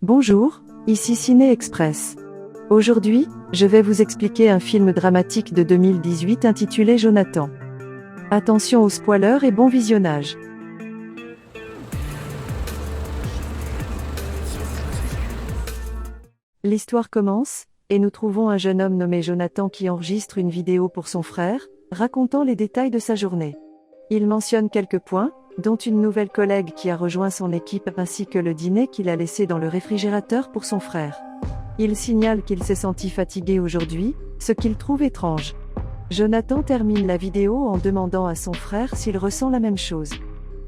Bonjour, ici Ciné Express. Aujourd'hui, je vais vous expliquer un film dramatique de 2018 intitulé Jonathan. Attention aux spoilers et bon visionnage. L'histoire commence, et nous trouvons un jeune homme nommé Jonathan qui enregistre une vidéo pour son frère, racontant les détails de sa journée. Il mentionne quelques points, dont une nouvelle collègue qui a rejoint son équipe ainsi que le dîner qu'il a laissé dans le réfrigérateur pour son frère. Il signale qu'il s'est senti fatigué aujourd'hui, ce qu'il trouve étrange. Jonathan termine la vidéo en demandant à son frère s'il ressent la même chose.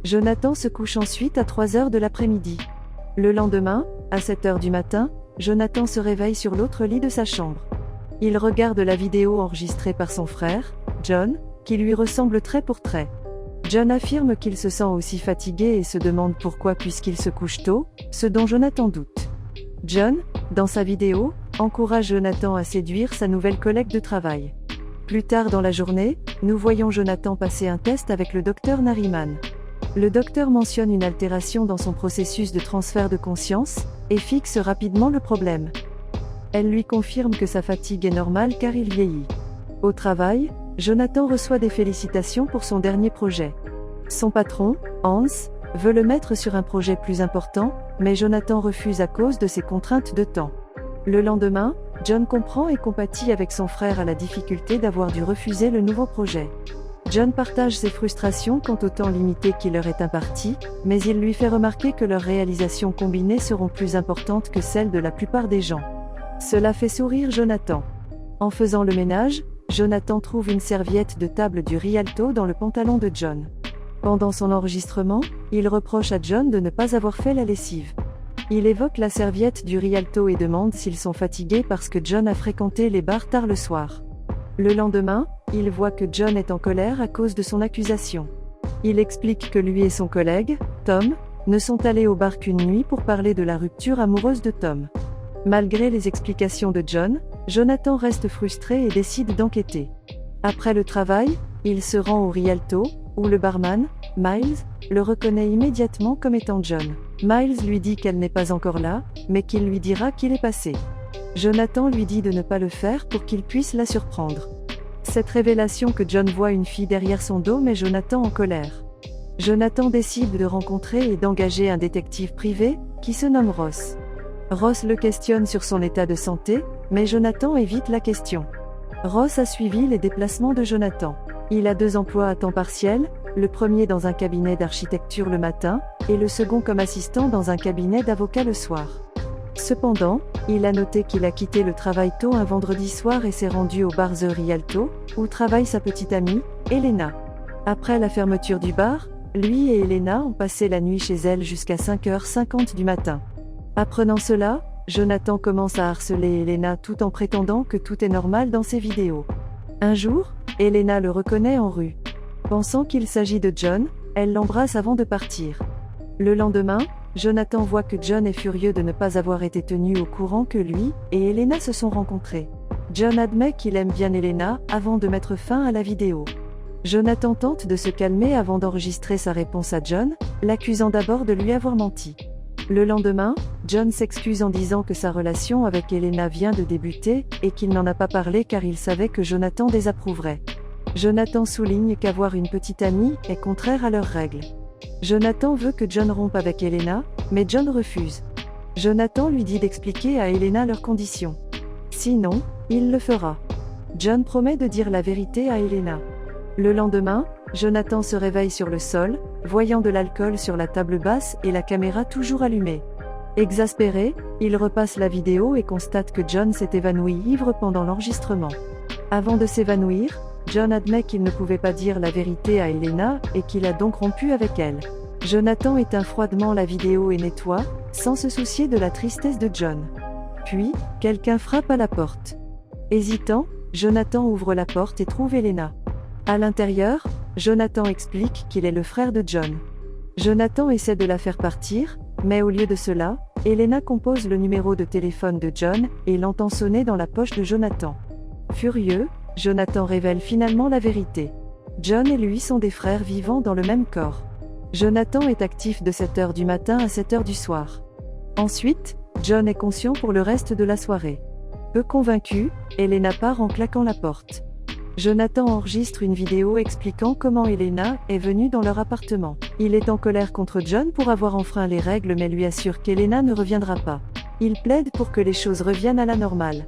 Jonathan se couche ensuite à 3h de l'après-midi. Le lendemain, à 7h du matin, Jonathan se réveille sur l'autre lit de sa chambre. Il regarde la vidéo enregistrée par son frère, John, qui lui ressemble trait pour trait. John affirme qu'il se sent aussi fatigué et se demande pourquoi puisqu'il se couche tôt, ce dont Jonathan doute. John, dans sa vidéo, encourage Jonathan à séduire sa nouvelle collègue de travail. Plus tard dans la journée, nous voyons Jonathan passer un test avec le docteur Nariman. Le docteur mentionne une altération dans son processus de transfert de conscience, et fixe rapidement le problème. Elle lui confirme que sa fatigue est normale car il vieillit. Au travail, Jonathan reçoit des félicitations pour son dernier projet. Son patron, Hans, veut le mettre sur un projet plus important, mais Jonathan refuse à cause de ses contraintes de temps. Le lendemain, John comprend et compatit avec son frère à la difficulté d'avoir dû refuser le nouveau projet. John partage ses frustrations quant au temps limité qui leur est imparti, mais il lui fait remarquer que leurs réalisations combinées seront plus importantes que celles de la plupart des gens. Cela fait sourire Jonathan. En faisant le ménage, Jonathan trouve une serviette de table du Rialto dans le pantalon de John. Pendant son enregistrement, il reproche à John de ne pas avoir fait la lessive. Il évoque la serviette du Rialto et demande s'ils sont fatigués parce que John a fréquenté les bars tard le soir. Le lendemain, il voit que John est en colère à cause de son accusation. Il explique que lui et son collègue, Tom, ne sont allés au bar qu'une nuit pour parler de la rupture amoureuse de Tom. Malgré les explications de John, Jonathan reste frustré et décide d'enquêter. Après le travail, il se rend au Rialto, où le barman, Miles, le reconnaît immédiatement comme étant John. Miles lui dit qu'elle n'est pas encore là, mais qu'il lui dira qu'il est passé. Jonathan lui dit de ne pas le faire pour qu'il puisse la surprendre. Cette révélation que John voit une fille derrière son dos met Jonathan en colère. Jonathan décide de rencontrer et d'engager un détective privé, qui se nomme Ross. Ross le questionne sur son état de santé, mais Jonathan évite la question. Ross a suivi les déplacements de Jonathan. Il a 2 emplois à temps partiel, le premier dans un cabinet d'architecture le matin, et le second comme assistant dans un cabinet d'avocat le soir. Cependant, il a noté qu'il a quitté le travail tôt un vendredi soir et s'est rendu au bar The Rialto, où travaille sa petite amie, Elena. Après la fermeture du bar, lui et Elena ont passé la nuit chez elle jusqu'à 5h50 du matin. Apprenant cela, Jonathan commence à harceler Elena tout en prétendant que tout est normal dans ses vidéos. Un jour, Elena le reconnaît en rue. Pensant qu'il s'agit de John, elle l'embrasse avant de partir. Le lendemain, Jonathan voit que John est furieux de ne pas avoir été tenu au courant que lui et Elena se sont rencontrés. John admet qu'il aime bien Elena avant de mettre fin à la vidéo. Jonathan tente de se calmer avant d'enregistrer sa réponse à John, l'accusant d'abord de lui avoir menti. Le lendemain, John s'excuse en disant que sa relation avec Elena vient de débuter, et qu'il n'en a pas parlé car il savait que Jonathan désapprouverait. Jonathan souligne qu'avoir une petite amie est contraire à leurs règles. Jonathan veut que John rompe avec Elena, mais John refuse. Jonathan lui dit d'expliquer à Elena leurs conditions. Sinon, il le fera. John promet de dire la vérité à Elena. Le lendemain, Jonathan se réveille sur le sol, voyant de l'alcool sur la table basse et la caméra toujours allumée. Exaspéré, il repasse la vidéo et constate que John s'est évanoui ivre pendant l'enregistrement. Avant de s'évanouir, John admet qu'il ne pouvait pas dire la vérité à Elena et qu'il a donc rompu avec elle. Jonathan éteint froidement la vidéo et nettoie, sans se soucier de la tristesse de John. Puis, quelqu'un frappe à la porte. Hésitant, Jonathan ouvre la porte et trouve Elena. À l'intérieur, Jonathan explique qu'il est le frère de John. Jonathan essaie de la faire partir, mais au lieu de cela, Elena compose le numéro de téléphone de John et l'entend sonner dans la poche de Jonathan. Furieux, Jonathan révèle finalement la vérité. John et lui sont des frères vivant dans le même corps. Jonathan est actif de 7h du matin à 7h du soir. Ensuite, John est conscient pour le reste de la soirée. Peu convaincue, Elena part en claquant la porte. Jonathan enregistre une vidéo expliquant comment Elena est venue dans leur appartement. Il est en colère contre John pour avoir enfreint les règles mais lui assure qu'Elena ne reviendra pas. Il plaide pour que les choses reviennent à la normale.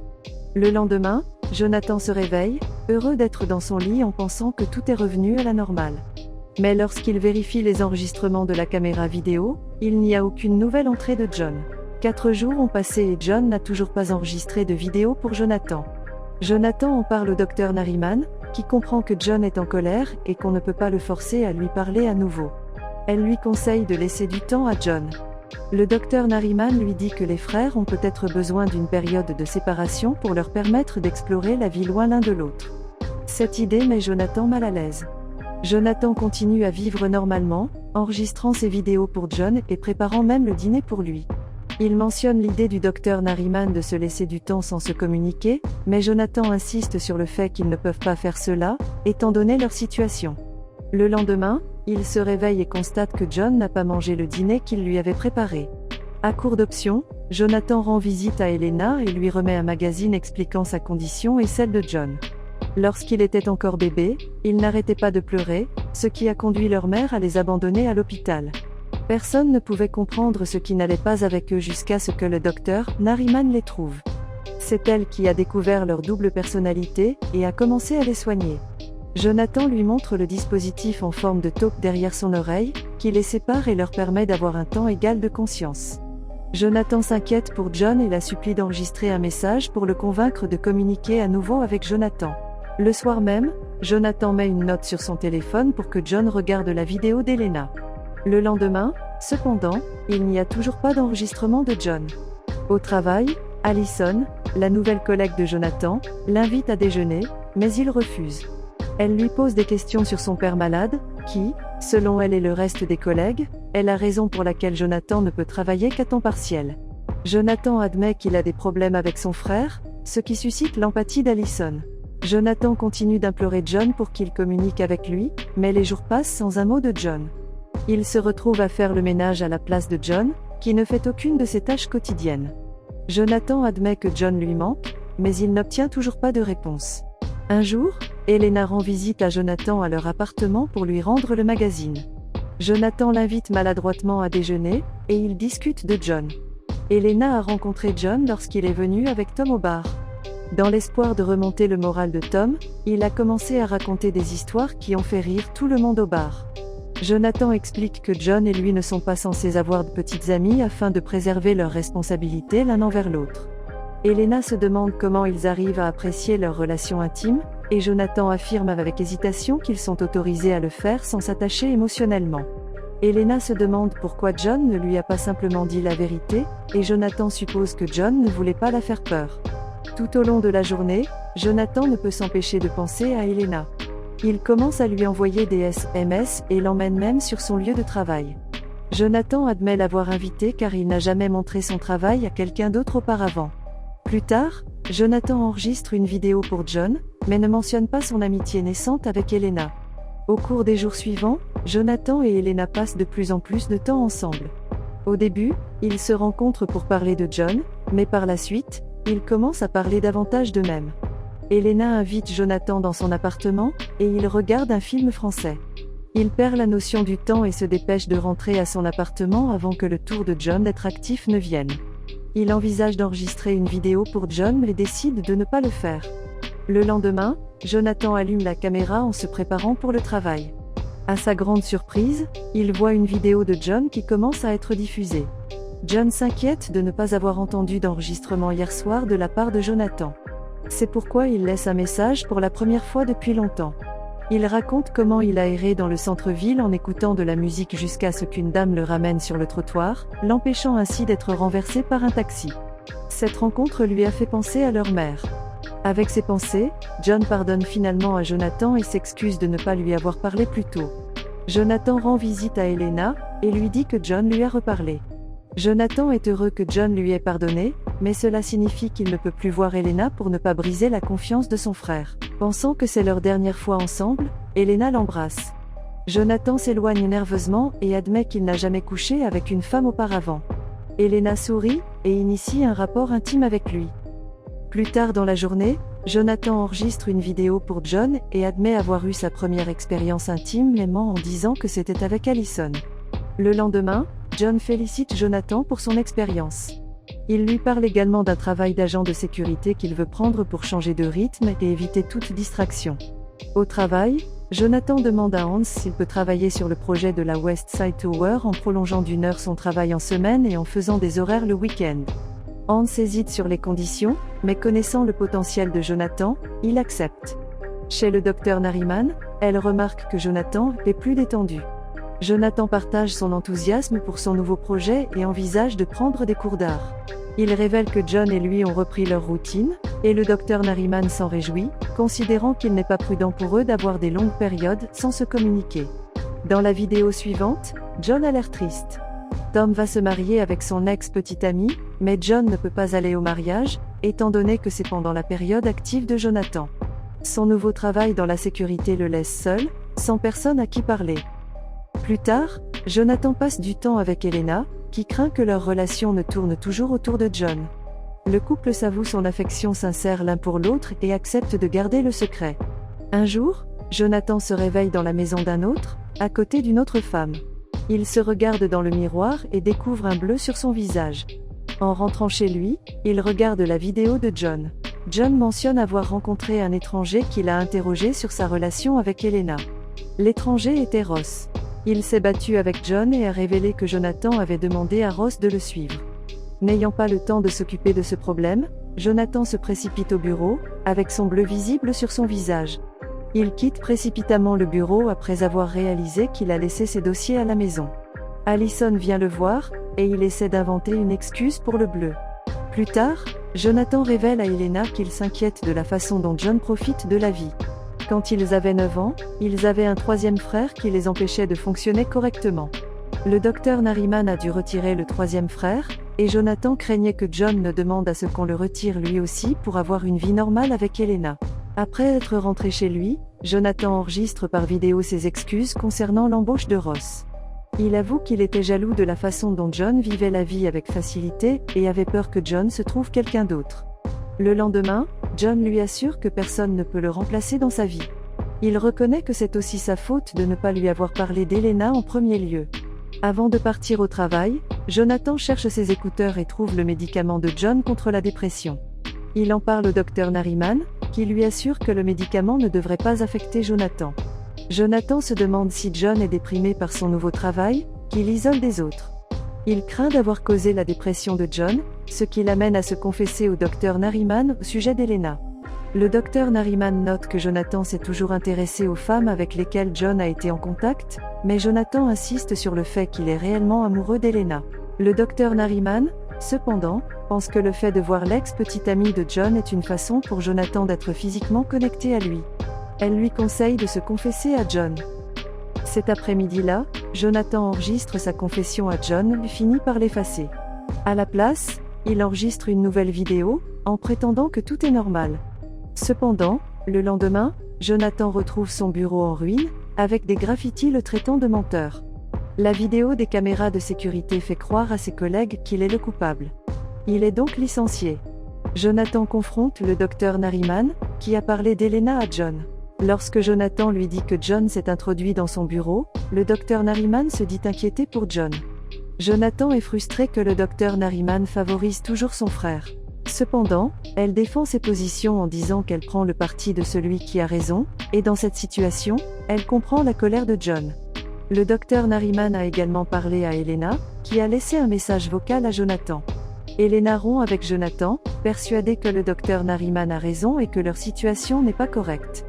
Le lendemain, Jonathan se réveille, heureux d'être dans son lit en pensant que tout est revenu à la normale. Mais lorsqu'il vérifie les enregistrements de la caméra vidéo, il n'y a aucune nouvelle entrée de John. 4 jours ont passé et John n'a toujours pas enregistré de vidéo pour Jonathan. Jonathan en parle au docteur Nariman, qui comprend que John est en colère et qu'on ne peut pas le forcer à lui parler à nouveau. Elle lui conseille de laisser du temps à John. Le docteur Nariman lui dit que les frères ont peut-être besoin d'une période de séparation pour leur permettre d'explorer la vie loin l'un de l'autre. Cette idée met Jonathan mal à l'aise. Jonathan continue à vivre normalement, enregistrant ses vidéos pour John et préparant même le dîner pour lui. Il mentionne l'idée du docteur Nariman de se laisser du temps sans se communiquer, mais Jonathan insiste sur le fait qu'ils ne peuvent pas faire cela, étant donné leur situation. Le lendemain, il se réveille et constate que John n'a pas mangé le dîner qu'il lui avait préparé. À court d'options, Jonathan rend visite à Elena et lui remet un magazine expliquant sa condition et celle de John. Lorsqu'il était encore bébé, il n'arrêtait pas de pleurer, ce qui a conduit leur mère à les abandonner à l'hôpital. Personne ne pouvait comprendre ce qui n'allait pas avec eux jusqu'à ce que le docteur Nariman les trouve. C'est elle qui a découvert leur double personnalité et a commencé à les soigner. Jonathan lui montre le dispositif en forme de taupe derrière son oreille, qui les sépare et leur permet d'avoir un temps égal de conscience. Jonathan s'inquiète pour John et la supplie d'enregistrer un message pour le convaincre de communiquer à nouveau avec Jonathan. Le soir même, Jonathan met une note sur son téléphone pour que John regarde la vidéo d'Elena. Le lendemain, cependant, il n'y a toujours pas d'enregistrement de John. Au travail, Allison, la nouvelle collègue de Jonathan, l'invite à déjeuner, mais il refuse. Elle lui pose des questions sur son père malade, qui, selon elle et le reste des collègues, est la raison pour laquelle Jonathan ne peut travailler qu'à temps partiel. Jonathan admet qu'il a des problèmes avec son frère, ce qui suscite l'empathie d'Allison. Jonathan continue d'implorer John pour qu'il communique avec lui, mais les jours passent sans un mot de John. Il se retrouve à faire le ménage à la place de John, qui ne fait aucune de ses tâches quotidiennes. Jonathan admet que John lui manque, mais il n'obtient toujours pas de réponse. Un jour, Elena rend visite à Jonathan à leur appartement pour lui rendre le magazine. Jonathan l'invite maladroitement à déjeuner, et ils discutent de John. Elena a rencontré John lorsqu'il est venu avec Tom au bar. Dans l'espoir de remonter le moral de Tom, il a commencé à raconter des histoires qui ont fait rire tout le monde au bar. Jonathan explique que John et lui ne sont pas censés avoir de petites amies afin de préserver leurs responsabilités l'un envers l'autre. Elena se demande comment ils arrivent à apprécier leur relation intime, et Jonathan affirme avec hésitation qu'ils sont autorisés à le faire sans s'attacher émotionnellement. Elena se demande pourquoi John ne lui a pas simplement dit la vérité, et Jonathan suppose que John ne voulait pas la faire peur. Tout au long de la journée, Jonathan ne peut s'empêcher de penser à Elena. Il commence à lui envoyer des SMS et l'emmène même sur son lieu de travail. Jonathan admet l'avoir invité car il n'a jamais montré son travail à quelqu'un d'autre auparavant. Plus tard, Jonathan enregistre une vidéo pour John, mais ne mentionne pas son amitié naissante avec Elena. Au cours des jours suivants, Jonathan et Elena passent de plus en plus de temps ensemble. Au début, ils se rencontrent pour parler de John, mais par la suite, ils commencent à parler davantage d'eux-mêmes. Elena invite Jonathan dans son appartement, et ils regardent un film français. Il perd la notion du temps et se dépêche de rentrer à son appartement avant que le tour de John d'être actif ne vienne. Il envisage d'enregistrer une vidéo pour John mais décide de ne pas le faire. Le lendemain, Jonathan allume la caméra en se préparant pour le travail. À sa grande surprise, il voit une vidéo de John qui commence à être diffusée. John s'inquiète de ne pas avoir entendu d'enregistrement hier soir de la part de Jonathan. C'est pourquoi il laisse un message pour la première fois depuis longtemps. Il raconte comment il a erré dans le centre-ville en écoutant de la musique jusqu'à ce qu'une dame le ramène sur le trottoir, l'empêchant ainsi d'être renversé par un taxi. Cette rencontre lui a fait penser à leur mère. Avec ces pensées, John pardonne finalement à Jonathan et s'excuse de ne pas lui avoir parlé plus tôt. Jonathan rend visite à Elena, et lui dit que John lui a reparlé. Jonathan est heureux que John lui ait pardonné, mais cela signifie qu'il ne peut plus voir Elena pour ne pas briser la confiance de son frère. Pensant que c'est leur dernière fois ensemble, Elena l'embrasse. Jonathan s'éloigne nerveusement et admet qu'il n'a jamais couché avec une femme auparavant. Elena sourit, et initie un rapport intime avec lui. Plus tard dans la journée, Jonathan enregistre une vidéo pour John et admet avoir eu sa première expérience intime en disant que c'était avec Allison. Le lendemain, John félicite Jonathan pour son expérience. Il lui parle également d'un travail d'agent de sécurité qu'il veut prendre pour changer de rythme et éviter toute distraction. Au travail, Jonathan demande à Hans s'il peut travailler sur le projet de la West Side Tower en prolongeant d'1 heure son travail en semaine et en faisant des horaires le week-end. Hans hésite sur les conditions, mais connaissant le potentiel de Jonathan, il accepte. Chez le docteur Nariman, elle remarque que Jonathan est plus détendu. Jonathan partage son enthousiasme pour son nouveau projet et envisage de prendre des cours d'art. Il révèle que John et lui ont repris leur routine, et le docteur Nariman s'en réjouit, considérant qu'il n'est pas prudent pour eux d'avoir des longues périodes sans se communiquer. Dans la vidéo suivante, John a l'air triste. Tom va se marier avec son ex-petite amie, mais John ne peut pas aller au mariage, étant donné que c'est pendant la période active de Jonathan. Son nouveau travail dans la sécurité le laisse seul, sans personne à qui parler. Plus tard, Jonathan passe du temps avec Elena, qui craint que leur relation ne tourne toujours autour de John. Le couple s'avoue son affection sincère l'un pour l'autre et accepte de garder le secret. Un jour, Jonathan se réveille dans la maison d'un autre, à côté d'une autre femme. Il se regarde dans le miroir et découvre un bleu sur son visage. En rentrant chez lui, il regarde la vidéo de John. John mentionne avoir rencontré un étranger qu'il a interrogé sur sa relation avec Elena. L'étranger était Ross. Il s'est battu avec John et a révélé que Jonathan avait demandé à Ross de le suivre. N'ayant pas le temps de s'occuper de ce problème, Jonathan se précipite au bureau, avec son bleu visible sur son visage. Il quitte précipitamment le bureau après avoir réalisé qu'il a laissé ses dossiers à la maison. Allison vient le voir, et il essaie d'inventer une excuse pour le bleu. Plus tard, Jonathan révèle à Elena qu'il s'inquiète de la façon dont John profite de la vie. Quand ils avaient 9 ans, ils avaient un 3e frère qui les empêchait de fonctionner correctement. Le docteur Nariman a dû retirer le 3e frère, et Jonathan craignait que John ne demande à ce qu'on le retire lui aussi pour avoir une vie normale avec Elena. Après être rentré chez lui, Jonathan enregistre par vidéo ses excuses concernant l'embauche de Ross. Il avoue qu'il était jaloux de la façon dont John vivait la vie avec facilité et avait peur que John se trouve quelqu'un d'autre. Le lendemain, John lui assure que personne ne peut le remplacer dans sa vie. Il reconnaît que c'est aussi sa faute de ne pas lui avoir parlé d'Elena en premier lieu. Avant de partir au travail, Jonathan cherche ses écouteurs et trouve le médicament de John contre la dépression. Il en parle au docteur Nariman, qui lui assure que le médicament ne devrait pas affecter Jonathan. Jonathan se demande si John est déprimé par son nouveau travail, qui l'isole des autres. Il craint d'avoir causé la dépression de John, ce qui l'amène à se confesser au docteur Nariman au sujet d'Elena. Le docteur Nariman note que Jonathan s'est toujours intéressé aux femmes avec lesquelles John a été en contact, mais Jonathan insiste sur le fait qu'il est réellement amoureux d'Elena. Le docteur Nariman, cependant, pense que le fait de voir l'ex-petite amie de John est une façon pour Jonathan d'être physiquement connecté à lui. Elle lui conseille de se confesser à John. Cet après-midi-là, Jonathan enregistre sa confession à John mais finit par l'effacer. À la place, il enregistre une nouvelle vidéo, en prétendant que tout est normal. Cependant, le lendemain, Jonathan retrouve son bureau en ruine, avec des graffitis le traitant de menteur. La vidéo des caméras de sécurité fait croire à ses collègues qu'il est le coupable. Il est donc licencié. Jonathan confronte le docteur Nariman, qui a parlé d'Elena à John. Lorsque Jonathan lui dit que John s'est introduit dans son bureau, le docteur Nariman se dit inquiété pour John. Jonathan est frustré que le docteur Nariman favorise toujours son frère. Cependant, elle défend ses positions en disant qu'elle prend le parti de celui qui a raison, et dans cette situation, elle comprend la colère de John. Le docteur Nariman a également parlé à Elena, qui a laissé un message vocal à Jonathan. Elena rompt avec Jonathan, persuadée que le docteur Nariman a raison et que leur situation n'est pas correcte.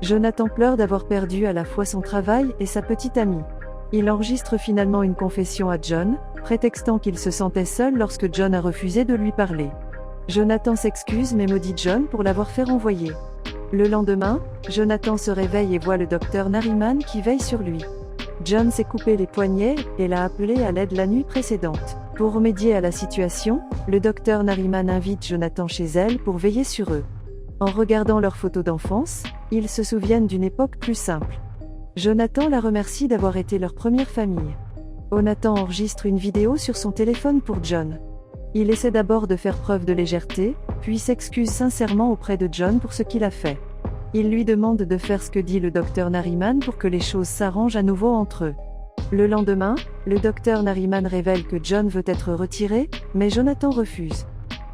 Jonathan pleure d'avoir perdu à la fois son travail et sa petite amie. Il enregistre finalement une confession à John, prétextant qu'il se sentait seul lorsque John a refusé de lui parler. Jonathan s'excuse mais maudit John pour l'avoir fait renvoyer. Le lendemain, Jonathan se réveille et voit le docteur Nariman qui veille sur lui. John s'est coupé les poignets et l'a appelé à l'aide la nuit précédente. Pour remédier à la situation, le docteur Nariman invite Jonathan chez elle pour veiller sur eux. En regardant leurs photos d'enfance, ils se souviennent d'une époque plus simple. Jonathan la remercie d'avoir été leur première famille. Jonathan enregistre une vidéo sur son téléphone pour John. Il essaie d'abord de faire preuve de légèreté, puis s'excuse sincèrement auprès de John pour ce qu'il a fait. Il lui demande de faire ce que dit le docteur Nariman pour que les choses s'arrangent à nouveau entre eux. Le lendemain, le docteur Nariman révèle que John veut être retiré, mais Jonathan refuse.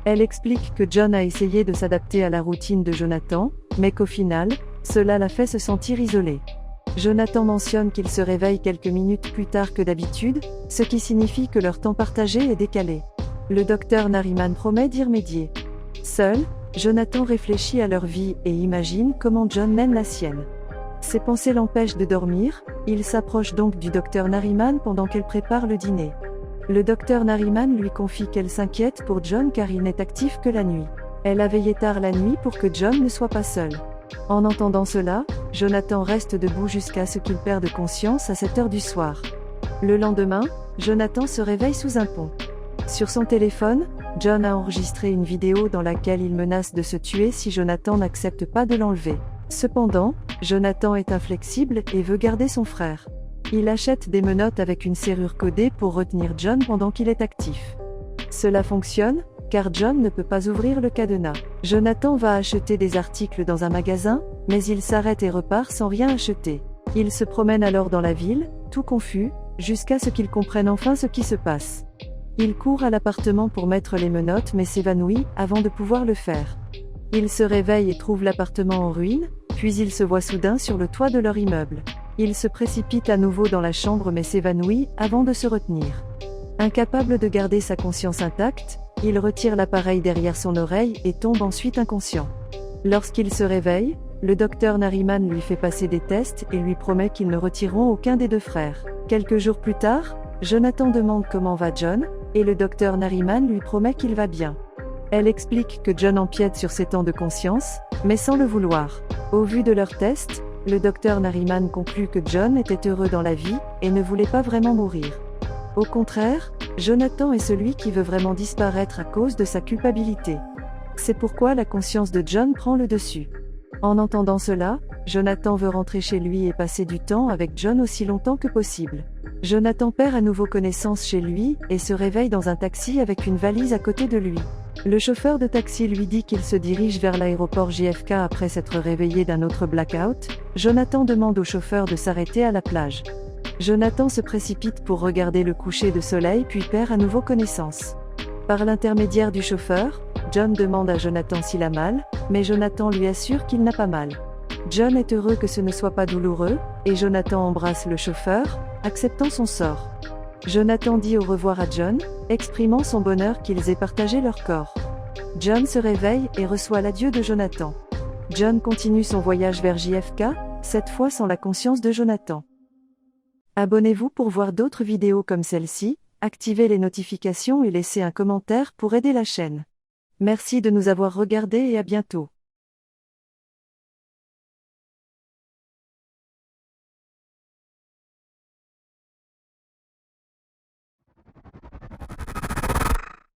Elle explique que John a essayé de s'adapter à la routine de Jonathan, mais qu'au final, cela l'a fait se sentir isolé. Jonathan mentionne qu'il se réveille quelques minutes plus tard que d'habitude, ce qui signifie que leur temps partagé est décalé. Le docteur Nariman promet d'y remédier. Seul, Jonathan réfléchit à leur vie et imagine comment John mène la sienne. Ses pensées l'empêchent de dormir, il s'approche donc du docteur Nariman pendant qu'elle prépare le dîner. Le docteur Nariman lui confie qu'elle s'inquiète pour John car il n'est actif que la nuit. Elle a veillé tard la nuit pour que John ne soit pas seul. En entendant cela, Jonathan reste debout jusqu'à ce qu'il perde conscience à 7 heures du soir. Le lendemain, Jonathan se réveille sous un pont. Sur son téléphone, John a enregistré une vidéo dans laquelle il menace de se tuer si Jonathan n'accepte pas de l'enlever. Cependant, Jonathan est inflexible et veut garder son frère. Il achète des menottes avec une serrure codée pour retenir John pendant qu'il est actif. Cela fonctionne, car John ne peut pas ouvrir le cadenas. Jonathan va acheter des articles dans un magasin, mais il s'arrête et repart sans rien acheter. Il se promène alors dans la ville, tout confus, jusqu'à ce qu'il comprenne enfin ce qui se passe. Il court à l'appartement pour mettre les menottes mais s'évanouit avant de pouvoir le faire. Il se réveille et trouve l'appartement en ruine, puis il se voit soudain sur le toit de leur immeuble. Il se précipite à nouveau dans la chambre mais s'évanouit avant de se retenir. Incapable de garder sa conscience intacte, il retire l'appareil derrière son oreille et tombe ensuite inconscient. Lorsqu'il se réveille, le docteur Nariman lui fait passer des tests et lui promet qu'ils ne retireront aucun des deux frères. Quelques jours plus tard, Jonathan demande comment va John, et le docteur Nariman lui promet qu'il va bien. Elle explique que John empiète sur ses temps de conscience, mais sans le vouloir. Au vu de leurs tests, le docteur Nariman conclut que John était heureux dans la vie, et ne voulait pas vraiment mourir. Au contraire, Jonathan est celui qui veut vraiment disparaître à cause de sa culpabilité. C'est pourquoi la conscience de John prend le dessus. En entendant cela, Jonathan veut rentrer chez lui et passer du temps avec John aussi longtemps que possible. Jonathan perd à nouveau connaissance chez lui, et se réveille dans un taxi avec une valise à côté de lui. Le chauffeur de taxi lui dit qu'il se dirige vers l'aéroport JFK après s'être réveillé d'un autre blackout. Jonathan demande au chauffeur de s'arrêter à la plage. Jonathan se précipite pour regarder le coucher de soleil puis perd à nouveau connaissance. Par l'intermédiaire du chauffeur, John demande à Jonathan s'il a mal, mais Jonathan lui assure qu'il n'a pas mal. John est heureux que ce ne soit pas douloureux, et Jonathan embrasse le chauffeur, acceptant son sort. Jonathan dit au revoir à John, exprimant son bonheur qu'ils aient partagé leur corps. John se réveille et reçoit l'adieu de Jonathan. John continue son voyage vers JFK, cette fois sans la conscience de Jonathan. Abonnez-vous pour voir d'autres vidéos comme celle-ci, activez les notifications et laissez un commentaire pour aider la chaîne. Merci de nous avoir regardés et à bientôt.